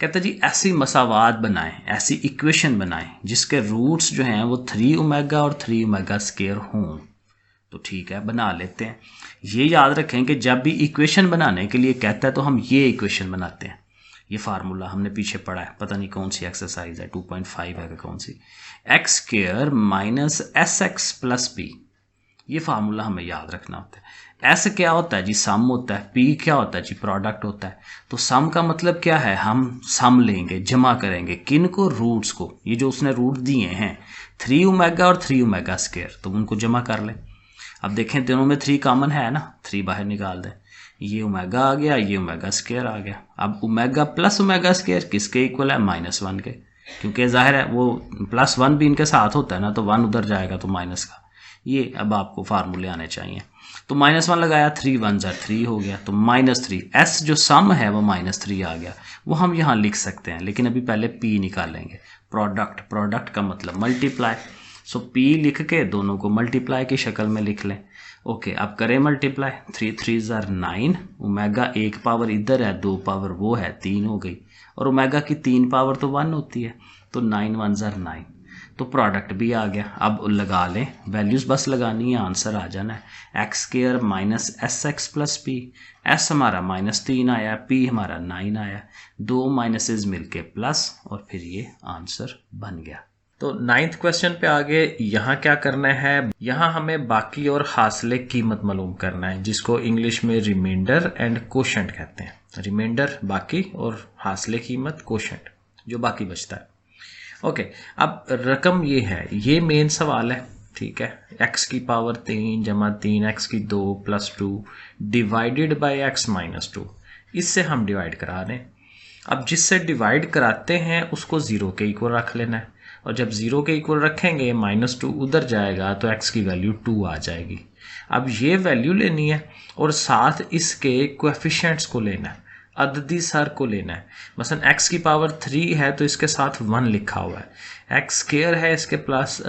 कहते हैं जी ऐसी मसावात बनाएं, ऐसी इक्वेशन बनाएं जिसके रूट्स जो हैं वो 3 ओमेगा और 3 ओमेगा स्केयर हों। तो ठीक है, बना लेते हैं। ये याद रखें कि जब भी इक्वेशन बनाने के लिए कहता है तो हम ये इक्वेशन बनाते हैं। ये फार्मूला हमने पीछे पढ़ा है, पता नहीं कौन सी एक्सरसाइज है, 2.5 है कि कौन सी, x² - sx + b। ये फार्मूला हमें याद रखना होता है। एस क्या होता है जी? सम होता है। पी क्या होता है जी? प्रोडक्ट होता है। तो सम का मतलब क्या है? हम सम लेंगे, जमा करेंगे किन को? रूट्स को। ये जो उसने रूट दिए हैं 3 ओमेगा और 3 ओमेगा स्केयर, तो उनको जमा कर लें। अब देखें दोनों में 3 कॉमन है ना, 3 बाहर निकाल दें। ये ओमेगा आ गया, ये ओमेगा स्केयर आ गया। अब ओमेगा + ओमेगा स्केयर किसके इक्वल है? -1 के, क्योंकि जाहिर है वो +1 भी इनके साथ होता है ना, तो 1 उधर जाएगा तो माइनस का। ये अब आपको फार्मूले आने चाहिए। तो -1 लगाया, 3 1s are 3 हो गया, तो -3। एस जो सम है वो -3 आ गया, वो हम यहाँ लिख सकते हैं, लेकिन अभी पहले पी निकालेंगे। प्रोडक्ट का मतलब मल्टीप्लाई। सो पी लिख के दोनों को मल्टीप्लाई की शक्ल में लिख लें। ओके अब करें मल्टीप्लाई, 3 3 ज़ार 9, ओमेगा 1 पावर इधर है, 2 पावर वो है, 3 हो गई, और ओमेगा की 3 पावर तो 1 होती है, तो 9 1 ज़ार 9, तो प्रोडक्ट भी आ गया। अब लगा लें वैल्यूज़, बस लगानी है, आंसर आ जाना है। X square minus S x plus P, S हमारा -3 आया, पी हमारा 9 आया, दो माइनसेस मिलके प्लस, और फिर ये आंसर बन गया। तो 9th क्वेश्चन पे आगे यहाँ क्या करना है, यहाँ हमें बाकी और हासिले कीमत मालूम करना है, जिसको इंग्लिश में रिमाइंडर एंड कोशेंट कहते हैं। रिमाइंडर बाकी और हासिले कीमत कोशेंट जो बाकी बचता है। ओके अब रकम ये है, ये मेन सवाल है, ठीक है। x की पावर 3 जमा 3 x की 2 plus 2 divided by x minus 2, इससे हम डिवाइड करा रहे हैं। अब जिससे डिवाइड कराते हैं उसको 0 के इक्वल रख लेना है, और जब 0 के इक्वल रखेंगे -2 उधर जाएगा तो x की वैल्यू 2 आ जाएगी। अब ये वैल्यू लेनी है और साथ इसके कोएफिशिएंट्स को लेना है, अददी सर को लेना है। मसलन x की पावर 3 है तो इसके साथ 1 लिखा हुआ है, x स्क्वायर है इसके प्लस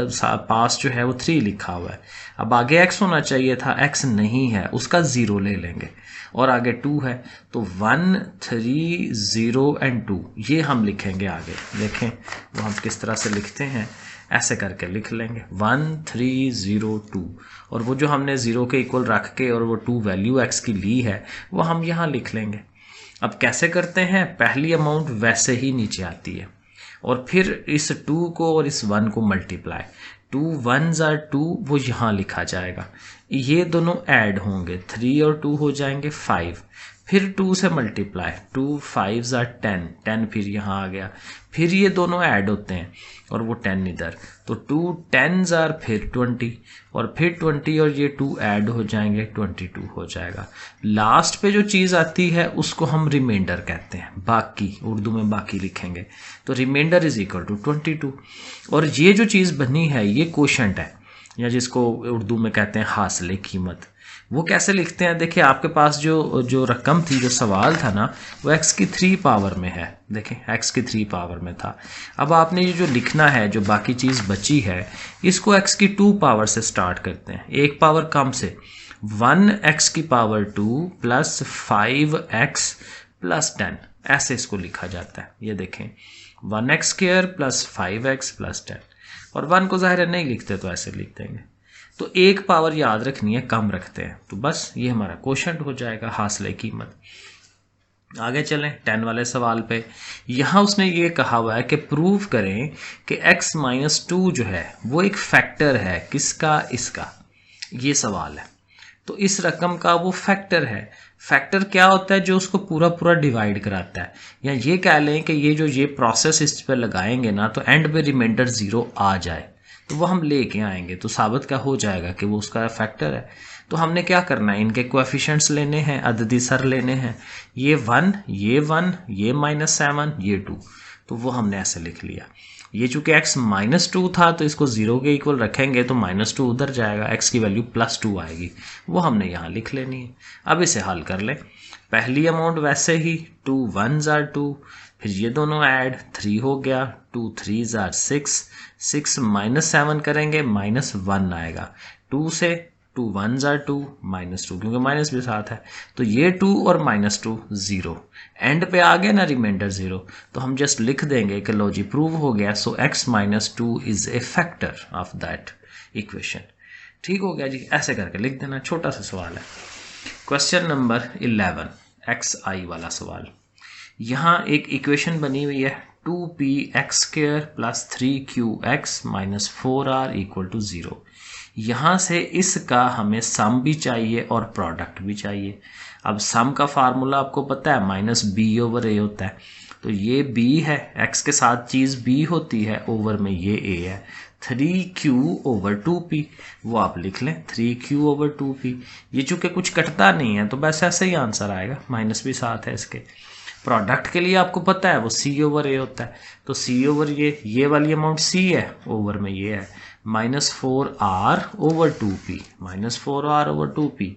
पास जो है वो 3 लिखा हुआ है। अब आगे x होना चाहिए था, x नहीं है, उसका 0 ले लेंगे, और आगे 2 है तो 1 3 0 एंड 2 ये हम लिखेंगे आगे। देखें वो हम किस तरह से लिखते हैं, ऐसे करके लिख लेंगे 1 3 0 2, और वो जो हमने 0 के इक्वल रख के और वो 2 वैल्यू x की ली है वो हम यहाँ लिख लेंगे। अब कैसे करते हैं, पहली अमाउंट वैसे ही नीचे आती है, और फिर इस 2 को और इस 1 को मल्टीप्लाई, 2 1 ज़ार 2 वो यहाँ लिखा जाएगा, ये दोनों ऐड होंगे, 3 और 2 हो जाएंगे 5, फिर 2 से मल्टीप्लाई, 2 5 ज़ार 10, 10 फिर यहाँ आ गया, फिर ये दोनों ऐड होते हैं और वो 10 इधर, तो 2 10 ज़ार फिर 20, और फिर 20 और ये 2 ऐड हो जाएंगे, 22 हो जाएगा। लास्ट पे जो चीज़ आती है उसको हम रिमाइंडर कहते हैं, बाकी उर्दू में बाकी लिखेंगे, तो रिमाइंडर इज इक्वल टू 22, और ये जो चीज़ बनी है ये कोशेंट है, या जिसको उर्दू में कहते हैं हासिले कीमत। वो कैसे लिखते हैं, देखिए आपके पास जो रकम थी, जो सवाल था ना, वो x की 3 पावर में है, देखें x की 3 पावर में था। अब आपने ये जो लिखना है, जो बाकी चीज़ बची है, इसको x की 2 पावर से स्टार्ट करते हैं, एक पावर कम से, 1x की पावर 2 प्लस 5x प्लस 10, ऐसे इसको लिखा जाता है। ये देखें 1x square plus 5x plus 10, और 1 को ज़ाहिर नहीं लिखते तो ऐसे लिख देंगे, तो एक पावर याद रखनी है, कम रखते हैं, तो बस ये हमारा कोशेंट हो जाएगा, हासिले कीमत। आगे चलें 10 वाले सवाल पे। यहाँ उसने ये कहा हुआ है कि प्रूव करें कि x माइनस 2 जो है वो एक फैक्टर है, किसका, इसका, ये सवाल है। तो इस रकम का वो फैक्टर है। फैक्टर क्या होता है, जो उसको पूरा पूरा डिवाइड कराता है, या ये कह लें कि ये प्रोसेस इस पर लगाएंगे ना तो एंड पे रिमाइंडर 0 आ जाए, तो वो हम लेके आएंगे, तो साबित क्या हो जाएगा कि वो उसका फैक्टर है। तो हमने क्या करना है, इनके कोएफिशिएंट्स लेने हैं, अददी सर लेने हैं, ये 1 ये -7 ये 2, तो वो हमने ऐसे लिख लिया। ये चूंकि x -2 था तो इसको 0 के इक्वल रखेंगे तो -2 उधर जाएगा, x की वैल्यू +2 आएगी, वो हमने यहाँ लिख लेनी है। अब इसे हल कर लें, पहली अमाउंट वैसे ही 2 1 ज़ार 2, फिर ये दोनों ऐड, 3 हो गया, 2 3 ज़ार 6, 6 -7 करेंगे -1 आएगा, 2 से 2 1 ज़ार 2 -2, क्योंकि माइनस भी साथ है, तो ये 2 और -2 0, एंड पे आ गया ना रिमाइंडर 0, तो हम जस्ट लिख देंगे कि लो जी प्रूव हो गया, सो x -2 is a factor of that equation. ठीक हो गया जी, ऐसे करके लिख देना, छोटा सा सवाल है। क्वेश्चन नंबर 11 xi वाला सवाल। यहाँ एक इक्वेशन बनी हुई है 2px² plus 3qx minus 4r equal to 0। यहाँ से इसका हमें सम भी चाहिए और प्रोडक्ट भी चाहिए। अब सम का फार्मूला आपको पता है -b/a होता है, तो ये b है, x के साथ चीज़ b होती है, ओवर में ये a है, 3q/2p, वो आप लिख लें 3q/2p। ये चूँकि कुछ कटता नहीं है तो बस ऐसे ही आंसर आएगा, माइनस भी साथ है इसके। प्रोडक्ट के लिए आपको पता है वो c/a होता है, तो c/a, ये वाली अमाउंट c है, ओवर में ये है -4r/2p, -4r/2p,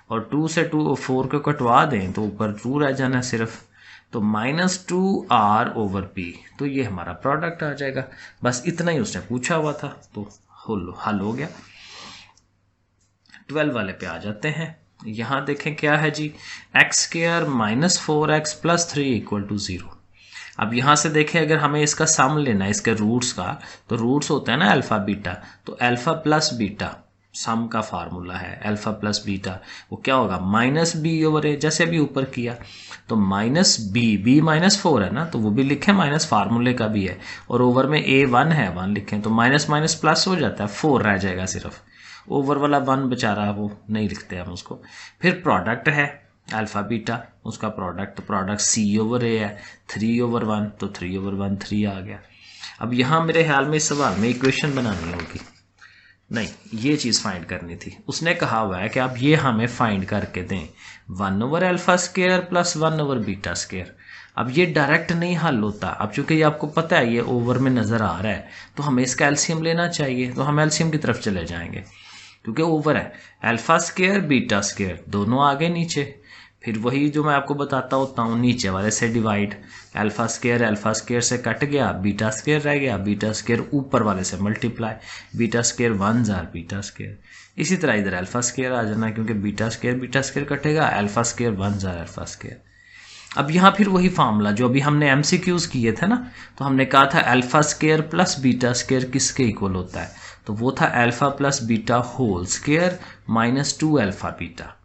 और 2 से 4 को कटवा दें तो ऊपर 2 रह जाना सिर्फ, तो -2r/p, तो ये हमारा प्रोडक्ट आ जाएगा। बस इतना ही उसने पूछा हुआ था, तो हल हो गया। 12 वाले पे आ जाते हैं। यहाँ देखें क्या है जी, x square minus 4x plus 3 equal to 0। अब यहाँ से देखें अगर हमें इसका सम लेना है इसके रूट्स का, तो रूट्स होता है ना अल्फ़ा बीटा, तो अल्फ़ा प्लस बीटा सम का फार्मूला है, अल्फ़ा प्लस बीटा वो क्या होगा माइनस बी ओवर ए, जैसे अभी ऊपर किया। तो माइनस बी माइनस 4 है ना, तो वो भी लिखें माइनस फार्मूले का भी है, और ओवर में ए 1 है 1 लिखें, तो माइनस माइनस प्लस हो जाता है, 4 रह जाएगा सिर्फ, ओवर वाला 1 बेचारा वो नहीं लिखते हम उसको। फिर प्रोडक्ट है अल्फ़ा बीटा, उसका प्रोडक्ट सी ओवर ए है 3 ओवर 1, तो 3 ओवर 1 3 आ गया। अब यहाँ मेरे ख्याल में इस सवाल में इक्वेशन बनानी होगी, नहीं ये चीज़ फाइंड करनी थी। उसने कहा हुआ है कि आप ये हमें फाइंड करके दें 1 over alpha square plus 1 over beta square. अब ये डायरेक्ट नहीं हल होता, अब चूंकि ये आपको पता है ये ओवर में नज़र आ रहा है, तो हमें इसका एलसीएम लेना चाहिए, तो हम एलसीएम की तरफ चले जाएंगे क्योंकि ओवर है। अल्फ़ा स्क्वायर बीटा स्क्वायर दोनों आगे नीचे, फिर वही जो मैं आपको बताता होता हूँ नीचे वाले से डिवाइड, अल्फ़ा स्क्वायर से कट गया, बीटा स्क्वायर रह गया, बीटा स्क्वायर ऊपर वाले से multiply, beta square 1 jar beta square. इसी तरह इधर अल्फ़ा स्क्वायर आ जाना, क्योंकि बीटा स्क्वायर कटेगा, alpha square 1 jar alpha square. अब यहाँ फिर वही फार्मूला जो अभी हमने एमसीक्यूज किए थे ना, तो हमने कहा था alpha square plus beta square किसके इक्वल होता है, तो वो था alpha plus beta whole square minus 2 alpha beta.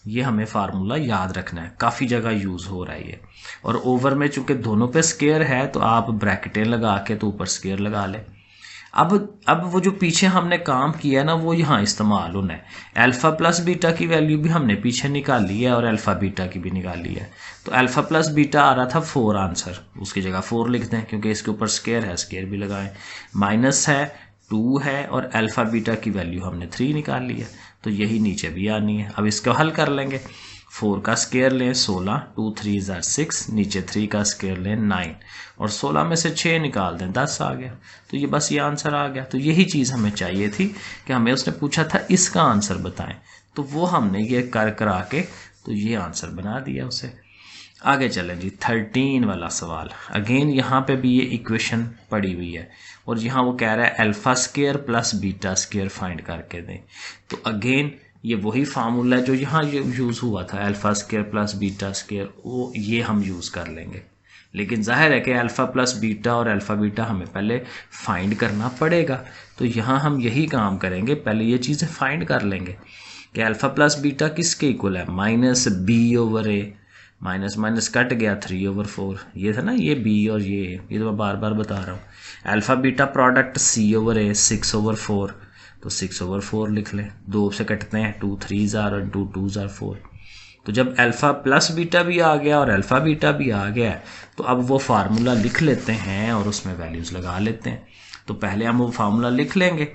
ये हमें फार्मूला याद रखना है, काफ़ी जगह यूज़ हो रहा है ये। और ओवर में चूंकि दोनों पे स्क्वायर है, तो आप ब्रैकेटें लगा के तो ऊपर स्क्वायर लगा लें। अब वो जो पीछे हमने काम किया है ना, वो यहाँ इस्तेमाल होना है। अल्फ़ा प्लस बीटा की वैल्यू भी हमने पीछे निकाली है और अल्फ़ा बीटा की भी निकाली है। तो अल्फ़ा प्लस बीटा आ रहा था 4 आंसर, उसकी जगह 4 लिख दें क्योंकि इसके ऊपर स्क्वायर है, स्क्वायर भी लगाएं। माइनस है 2 है और अल्फ़ा बीटा की वैल्यू हमने 3 निकाल ली है, तो यही नीचे भी आनी है। अब इसको हल कर लेंगे, 4 का स्क्वायर लें 16, 2 3 जार 6, नीचे 3 का स्क्वायर लें 9, और 16 में से 6 निकाल दें 10 आ गया। तो ये बस ये आंसर आ गया। तो यही चीज़ हमें चाहिए थी कि हमें उसने पूछा था इसका आंसर बताएं, तो वो हमने ये करा के तो ये आंसर बना दिया उसे। आगे चलें जी, 13 वाला सवाल। अगेन यहाँ पे भी ये इक्वेशन पड़ी हुई है और यहाँ वो कह रहा है alpha square plus beta square find करके दें। तो अगेन ये वही फार्मूला है जो यहाँ यूज़ हुआ था, alpha square plus beta square, वो ये हम यूज़ कर लेंगे। लेकिन जाहिर है कि अल्फ़ा प्लस बीटा और अल्फ़ा बीटा हमें पहले फाइंड करना पड़ेगा, तो यहाँ हम यही काम करेंगे, पहले ये चीज़ें फाइंड कर लेंगे कि अल्फ़ा प्लस बीटा किसके इक्वल है, माइनस बी ओवर ए, माइनस माइनस कट गया 3 ओवर 4, ये था ना ये बी और ये तो मैं बार बार बता रहा हूँ। Alpha beta product c over a 6 over 4, तो 6 ओवर 4 लिख लें, 2 से कटते हैं 2 3 जार और 2 2 जार 4। तो जब अल्फ़ा प्लस बीटा भी आ गया और अल्फ़ा बीटा भी आ गया, तो अब वो फार्मूला लिख लेते हैं और उसमें वैल्यूज़ लगा लेते हैं। तो पहले हम वो फार्मूला लिख लेंगे।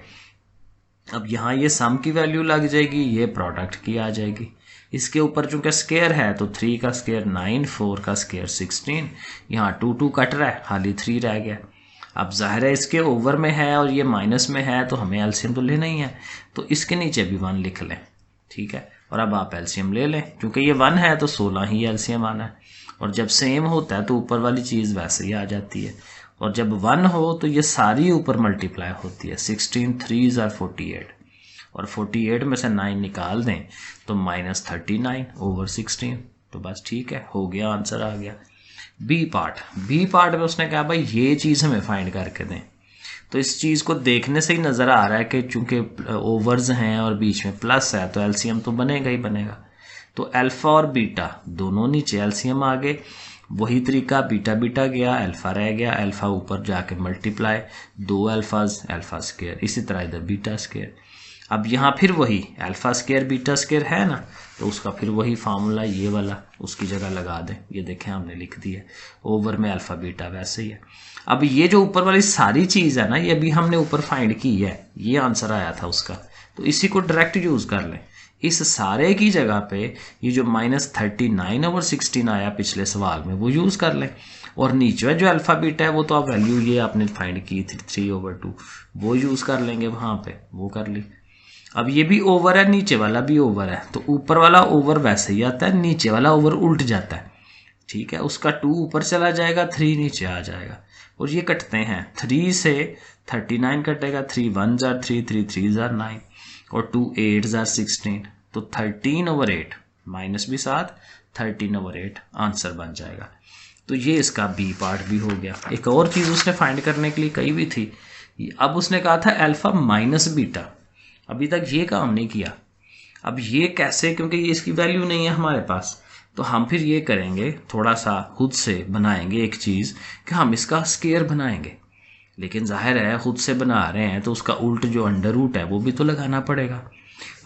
अब यहाँ ये सम की वैल्यू लग जाएगी, ये प्रोडक्ट की आ जाएगी। इसके ऊपर चूंकि स्क्वायर है तो 3 का स्क्वायर 9, 4 का स्क्वायर 16, यहाँ 2 2 कट रहा है, खाली 3 रह गया। अब जाहिर है इसके ओवर में है और ये माइनस में है, तो हमें एलसीएम तो लेना ही है, तो इसके नीचे भी 1 लिख लें, ठीक है। और अब आप एलसीएम ले लें, क्योंकि ये 1 है तो 16 ही एलसीएम आना है, और जब सेम होता है तो ऊपर वाली चीज़ वैसे ही आ जाती है, और जब 1 हो तो ये सारी ऊपर मल्टीप्लाई होती है। 16 3 जार 48, और 48 में से 9 निकाल दें तो माइनस 39 ओवर 16, तो बस ठीक है, हो गया, आंसर आ गया। बी पार्ट में उसने कहा भाई ये चीज़ हमें फाइंड करके दें। तो इस चीज़ को देखने से ही नज़र आ रहा है कि चूंकि ओवर्स हैं और बीच में प्लस है तो एलसीएम तो बनेगा ही बनेगा। तो अल्फ़ा और बीटा दोनों नीचे, एलसीएम आगे, वही तरीका, बीटा बीटा गया, अल्फ़ा रह गया, अल्फ़ा ऊपर जाके मल्टीप्लाई, 2 अल्फ़ाज अल्फ़ा स्क्वायर, इसी तरह इधर बीटा स्क्वायर। अब यहाँ फिर वही अल्फ़ा स्क्वायर बीटा स्क्वायर है ना, तो उसका फिर वही फार्मूला ये वाला उसकी जगह लगा दें। ये देखें हमने लिख दिया, ओवर में अल्फ़ा बीटा वैसे ही है। अब ये जो ऊपर वाली सारी चीज़ है ना, ये अभी हमने ऊपर फाइंड की है, ये आंसर आया था उसका, तो इसी को डायरेक्ट यूज़ कर लें। इस सारे की जगह पे ये जो माइनस 39 ओवर 16 आया पिछले सवाल में वो यूज़ कर लें, और नीचे जो अल्फ़ा बीटा है वो तो आप वैल्यू ये आपने फाइंड की थी 3/2, वो यूज़ कर लेंगे वहाँ पे, वो कर ली। अब ये भी ओवर है, नीचे वाला भी ओवर है, तो ऊपर वाला ओवर वैसे ही आता है, नीचे वाला ओवर उल्ट जाता है, ठीक है। उसका 2 ऊपर चला जाएगा, 3 नीचे आ जाएगा, और ये कटते हैं 3 से 39 कटेगा, 3 1 जार 3 3 3 जार 9, और 2 8 जार 16, तो 13/8 माइनस भी साथ 13/8 आंसर बन जाएगा। तो ये इसका बी पार्ट भी हो गया। एक और चीज़ उसने फाइंड करने के लिए कही भी थी, अब उसने कहा था अल्फा माइनस बीटा, अभी तक ये काम नहीं किया। अब ये कैसे, क्योंकि ये इसकी वैल्यू नहीं है हमारे पास, तो हम फिर ये करेंगे, थोड़ा सा खुद से बनाएंगे एक चीज़ कि हम इसका स्केयर बनाएंगे। लेकिन जाहिर है खुद से बना रहे हैं तो उसका उल्ट जो अंडर रूट है वो भी तो लगाना पड़ेगा।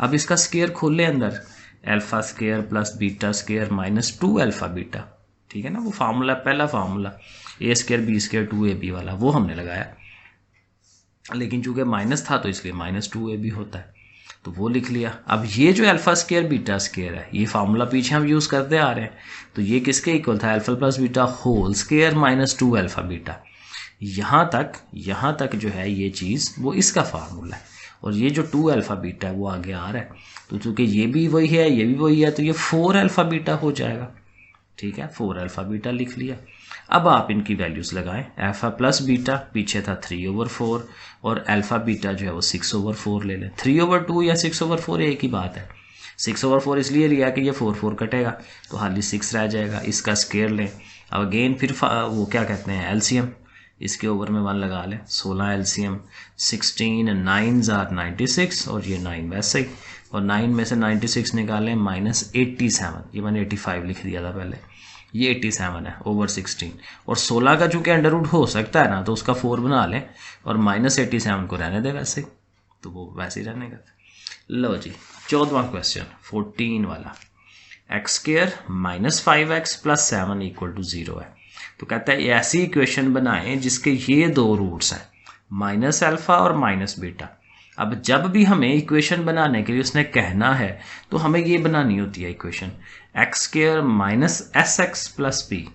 अब इसका स्केयर खोले अंदर, alpha square plus beta square minus 2 alpha beta, ठीक है ना, वो फार्मूला पहला फार्मूला ए स्केयर बी स्केयर 2ab वाला वो हमने लगाया, लेकिन चूंकि माइनस था तो इसलिए माइनस 2ab होता है, तो वो लिख लिया। अब ये जो अल्फा स्केयर बीटा स्केयर है, ये फार्मूला पीछे हम यूज़ करते आ रहे हैं, तो ये किसके इक्वल था, alpha plus beta whole square minus 2 alpha beta. यहाँ तक जो है ये चीज़ वो इसका फार्मूला है, और ये जो 2 अल्फा बीटा है वो आगे आ रहा है, तो चूँकि ये भी वही है ये भी वही है, तो ये 4 अल्फा बीटा हो जाएगा। ठीक है, 4 अल्फा बीटा लिख लिया। अब आप इनकी वैल्यूज़ लगाएं, अल्फा प्लस बीटा पीछे था 3/4 और अल्फा बीटा जो है वो 6/4 ले लें। 3/2 या 6/4 एक ही बात है। 6/4 इसलिए लिया कि ये 4 कटेगा तो हाली 6 रह जाएगा, इसका स्केयर लें। अब अगेन फिर वो क्या कहते हैं एलसीएम, इसके ओवर में 1 लगा लें, 16 एलसीएम 16 9 जार 96 और ये 9 वैसे ही, और 9 में से 96 निकालें माइनस 87, ये मैंने 85 लिख दिया था पहले, ये 87 है ओवर 16, और 16 का चूंकि अंडर रूट हो सकता है ना तो उसका 4 बना लें और माइनस 87 को रहने दें वैसे ही, तो वो वैसे ही रहने का। लो जी 14वां क्वेश्चन 14 वाला, X square minus 5x plus 7 equal to 0 है। तो कहता है ऐसी इक्वेशन बनाएं जिसके ये दो रूट्स हैं, माइनस अल्फा और माइनस बीटा। अब जब भी हमें इक्वेशन बनाने के लिए उसने कहना है तो हमें ये बनानी होती है equation, x square minus S x plus P.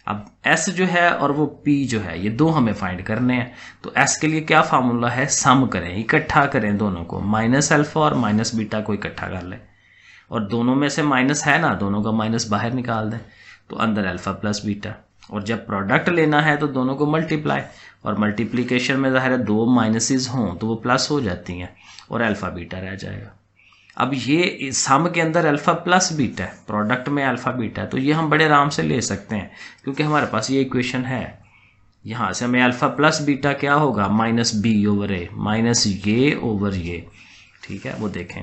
अब s जो है और वो p जो है ये दो हमें फाइंड करने हैं, तो s के लिए क्या फार्मूला है, सम करें, इकट्ठा करें दोनों को, माइनस अल्फा और माइनस बीटा को इकट्ठा कर लें, और दोनों में से माइनस है ना, दोनों का माइनस बाहर निकाल दें, तो अंदर अल्फा प्लस बीटा। और जब प्रोडक्ट लेना है तो दोनों को मल्टीप्लाई, और मल्टीप्लिकेशन में ज़ाहिर है दो माइनसेस हों तो वो प्लस हो जाती हैं और अल्फा बीटा रह जाएगा। अब ये सम के अंदर अल्फा प्लस बीटा है, प्रोडक्ट में अल्फा बीटा है, तो ये हम बड़े आराम से ले सकते हैं क्योंकि हमारे पास ये इक्वेशन है। यहाँ से हमें अल्फा प्लस बीटा क्या होगा, माइनस बी ओवर ए, माइनस ये ओवर ये, ठीक है। वो देखें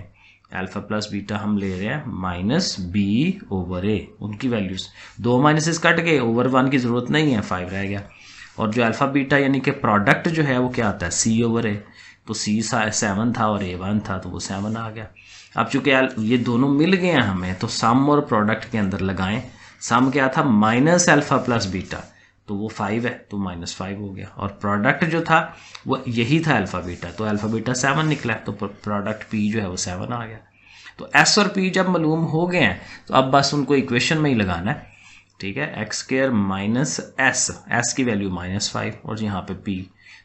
अल्फा प्लस बीटा हम ले रहे हैं माइनस बी ओवर ए, उनकी वैल्यूज दो माइनसेस कट गए, ओवर 1 की ज़रूरत नहीं है, 5 रह गया। और जो अल्फा बीटा यानी कि प्रोडक्ट जो है वो क्या आता है, सी ओवर ए, तो सी 7 था और ए 1 था तो वो 7 आ गया। अब चूंकि ये दोनों मिल गए हैं हमें, तो सम और प्रोडक्ट के अंदर लगाएं, सम क्या था माइनस अल्फा प्लस बीटा, तो वो 5 है तो माइनस 5 हो गया, और प्रोडक्ट जो था वो यही था अल्फा बीटा, तो अल्फा बीटा 7 निकला, तो प्रोडक्ट पी जो है वो 7 आ गया। तो एस और पी जब मालूम हो गए हैं तो अब बस उनको इक्वेशन में ही लगाना है, ठीक है। एक्स स्क्वायर माइनस एस की वैल्यू -5 और यहाँ पे पी,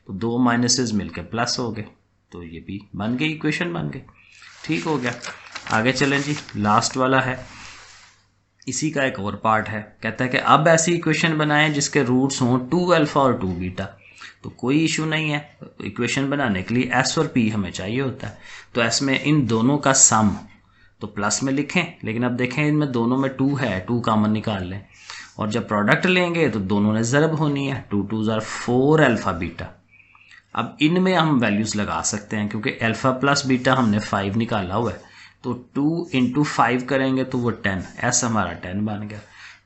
तो दो माइनसेस मिलकर प्लस हो गए, तो ये पी बन गई, इक्वेशन बन गई, ठीक हो गया। आगे चलें जी, लास्ट वाला है, इसी का एक और पार्ट है, कहता है कि अब ऐसी इक्वेशन बनाएं जिसके रूट्स हों 2 अल्फा और 2 बीटा। तो कोई इशू नहीं है, इक्वेशन बनाने के लिए एस और पी हमें चाहिए होता है, तो एस में इन दोनों का सम तो प्लस में लिखें, लेकिन अब देखें इनमें दोनों में 2 है, 2 कॉमन निकाल लें, और जब प्रोडक्ट लेंगे तो दोनों ने ज़रब होनी है, 2 2 ज़ार 4 अल्फा बीटा। अब इनमें हम वैल्यूज़ लगा सकते हैं क्योंकि अल्फा प्लस बीटा हमने 5 निकाला हुआ है, तो 2 × 5 करेंगे तो वो 10, एस हमारा 10 बन गया।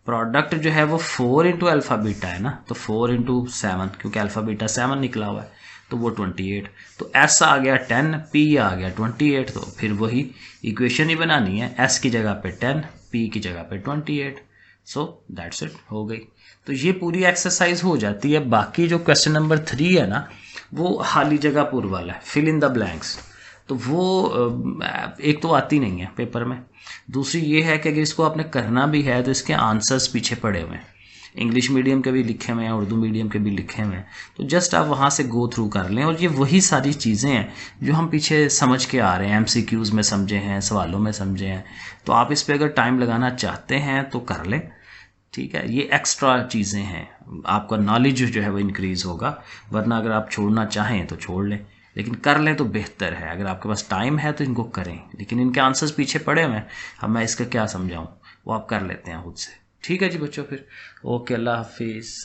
प्रोडक्ट जो है वो 4 × अल्फा बीटा है ना, तो 4 × 7 क्योंकि अल्फा बीटा 7 निकला हुआ है, तो वो 28, तो एस आ गया 10, पी आ गया 28, तो फिर वही इक्वेशन ही बनानी है, एस की जगह पे 10, पी की जगह पे 28, सो दैट्स इट, हो गई। तो ये पूरी एक्सरसाइज हो जाती है। बाकी जो क्वेश्चन नंबर 3 है ना, वो खाली जगह पूर वाला है, फिल इन द ब्लैंक्स, तो वो एक तो आती नहीं है पेपर में, दूसरी ये है कि अगर इसको आपने करना भी है तो इसके आंसर्स पीछे पड़े हुए हैं, इंग्लिश मीडियम के भी लिखे हुए हैं, उर्दू मीडियम के भी लिखे हुए हैं, तो जस्ट आप वहाँ से गो थ्रू कर लें, और ये वही सारी चीज़ें हैं जो हम पीछे समझ के आ रहे हैं, MCQs में समझे हैं, सवालों में समझे हैं, तो आप इस पर अगर टाइम लगाना चाहते हैं तो कर लें, ठीक है। ये एक्स्ट्रा चीज़ें हैं, आपका नॉलेज जो है वो इंक्रीज़ होगा, वरना अगर आप छोड़ना चाहें तो छोड़ लें, लेकिन कर लें तो बेहतर है। अगर आपके पास टाइम है तो इनको करें, लेकिन इनके आंसर्स पीछे पड़े हुए हैं, अब मैं इसका क्या समझाऊँ, वो आप कर लेते हैं खुद से। ठीक है जी बच्चों, फिर ओके, अल्लाह हाफिज़।